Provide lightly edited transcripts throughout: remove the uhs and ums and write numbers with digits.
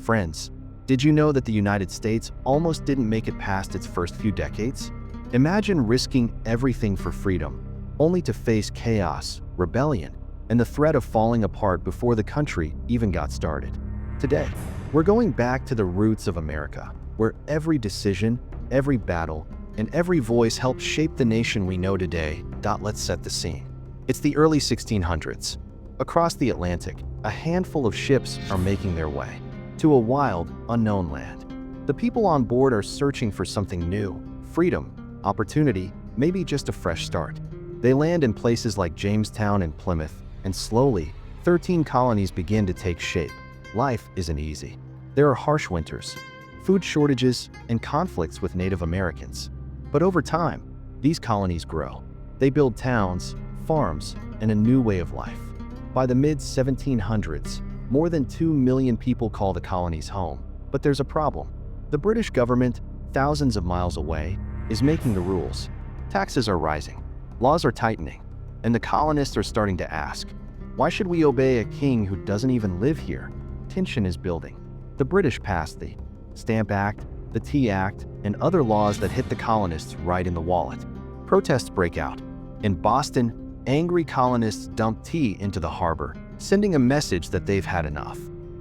Friends, did you know that the United States almost didn't make it past its first few decades? Imagine risking everything for freedom, only to face chaos, rebellion, and the threat of falling apart before the country even got started. Today, we're going back to the roots of America, where every decision, every battle, and every voice helped shape the nation we know today. Let's set the scene. It's the early 1600s. Across the Atlantic, a handful of ships are making their way to a wild, unknown land. The people on board are searching for something new, freedom, opportunity, maybe just a fresh start. They land in places like Jamestown and Plymouth, and slowly, 13 colonies begin to take shape. Life isn't easy. There are harsh winters, food shortages, and conflicts with Native Americans. But over time, these colonies grow. They build towns, farms, and a new way of life. By the mid-1700s, more than 2 million people call the colonies home. But there's a problem. The British government, thousands of miles away, is making the rules. Taxes are rising, laws are tightening, and the colonists are starting to ask, why should we obey a king who doesn't even live here? Tension is building. The British passed the Stamp Act, the Tea Act, and other laws that hit the colonists right in the wallet. Protests break out. In Boston, angry colonists dump tea into the harbor, sending a message that they've had enough.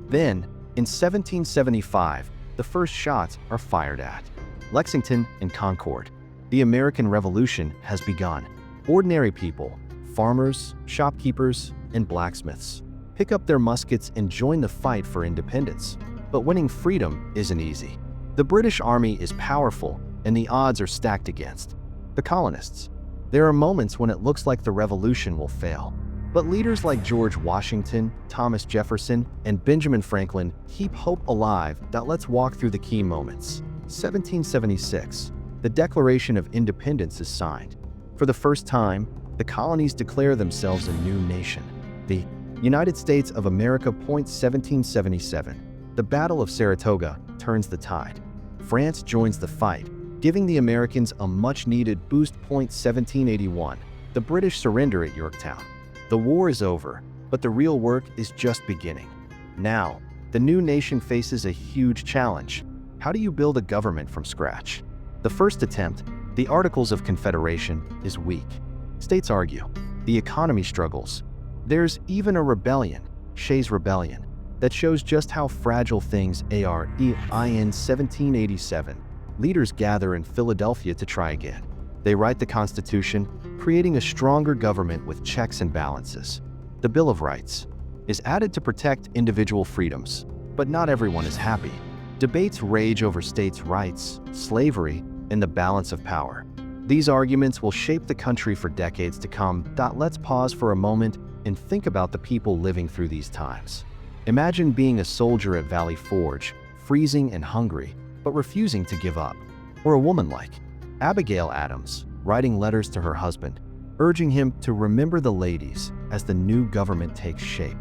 Then, in 1775, the first shots are fired at Lexington and Concord. The American Revolution has begun. Ordinary people, farmers, shopkeepers, and blacksmiths, pick up their muskets and join the fight for independence. But winning freedom isn't easy. The British Army is powerful, and the odds are stacked against the colonists. There are moments when it looks like the revolution will fail. But leaders like George Washington, Thomas Jefferson, and Benjamin Franklin keep hope alive. Let's walk through the key moments. 1776. The Declaration of Independence is signed. For the first time, the colonies declare themselves a new nation. The United States of America. 1777. The Battle of Saratoga turns the tide. France joins the fight, giving the Americans a much-needed boost. 1781. The British surrender at Yorktown. The war is over, but the real work is just beginning. Now, the new nation faces a huge challenge. How do you build a government from scratch? The first attempt, the Articles of Confederation, is weak. States argue. The economy struggles. There's even a rebellion, Shays' Rebellion, that shows just how fragile things are. In 1787, leaders gather in Philadelphia to try again. They write the Constitution, creating a stronger government with checks and balances. The Bill of Rights is added to protect individual freedoms, but not everyone is happy. Debates rage over states' rights, slavery, and the balance of power. These arguments will shape the country for decades to come. Let's pause for a moment and think about the people living through these times. Imagine being a soldier at Valley Forge, freezing and hungry, but refusing to give up. Or a woman like Abigail Adams, writing letters to her husband, urging him to remember the ladies as the new government takes shape.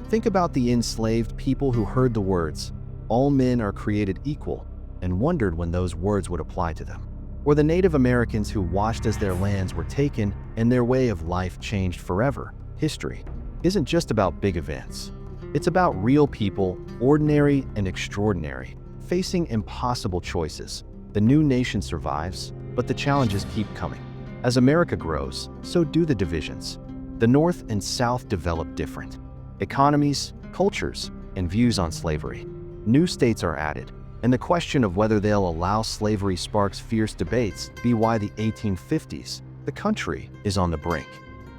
Think about the enslaved people who heard the words, "All men are created equal," and wondered when those words would apply to them. Or the Native Americans who watched as their lands were taken and their way of life changed forever. History isn't just about big events. It's about real people, ordinary and extraordinary, facing impossible choices. The new nation survives, but the challenges keep coming. As America grows, so do the divisions. The North and South develop different economies, cultures, and views on slavery. New states are added, and the question of whether they'll allow slavery sparks fierce debates. By the 1850s, the country is on the brink.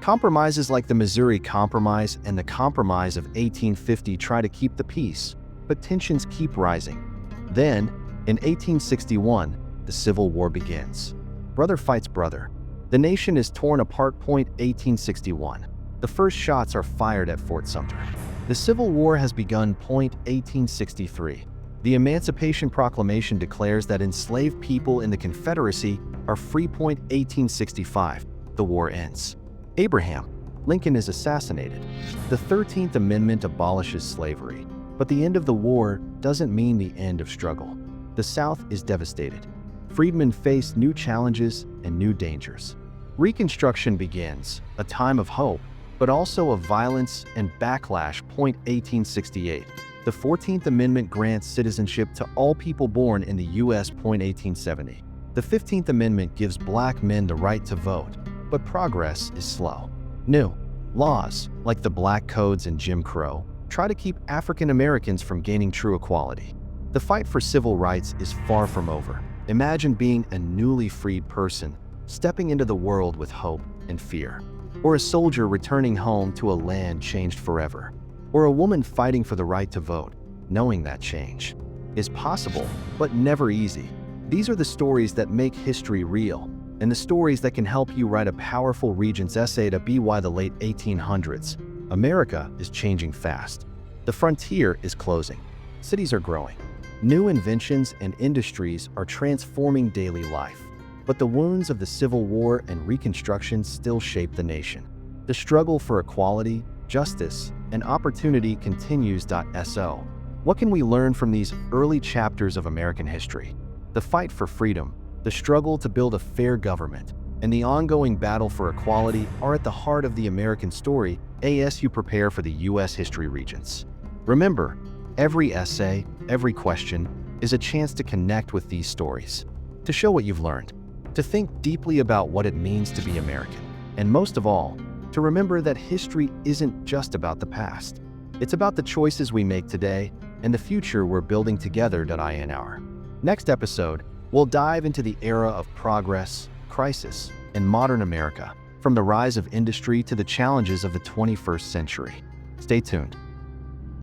Compromises like the Missouri Compromise and the Compromise of 1850 try to keep the peace, but tensions keep rising. Then, in 1861, the Civil War begins. Brother fights brother. The nation is torn apart. 1861. The first shots are fired at Fort Sumter. The Civil War has begun. 1863. The Emancipation Proclamation declares that enslaved people in the Confederacy are free. 1865. The war ends. Abraham Lincoln is assassinated. The 13th Amendment abolishes slavery, but the end of the war doesn't mean the end of struggle. The South is devastated. Freedmen face new challenges and new dangers. Reconstruction begins, a time of hope, but also of violence and backlash. 1868. The 14th Amendment grants citizenship to all people born in the U.S. 1870. The 15th Amendment gives black men the right to vote, but progress is slow. New laws, like the Black Codes and Jim Crow, try to keep African Americans from gaining true equality. The fight for civil rights is far from over. Imagine being a newly freed person, stepping into the world with hope and fear. Or a soldier returning home to a land changed forever. Or a woman fighting for the right to vote, knowing that change is possible, but never easy. These are the stories that make history real, and the stories that can help you write a powerful Regents essay to be why the late 1800s. America is changing fast. The frontier is closing. Cities are growing. New inventions and industries are transforming daily life. But the wounds of the Civil War and Reconstruction still shape the nation. The struggle for equality, justice, and opportunity continues. So, what can we learn from these early chapters of American history? The fight for freedom, the struggle to build a fair government, and the ongoing battle for equality are at the heart of the American story as you prepare for the U.S. History Regents. Remember, every essay, every question is a chance to connect with these stories, to show what you've learned, to think deeply about what it means to be American, and most of all, to remember that history isn't just about the past. It's about the choices we make today and the future we're building together. In our next episode, we'll dive into the era of progress, crisis, and modern America, from the rise of industry to the challenges of the 21st century. Stay tuned.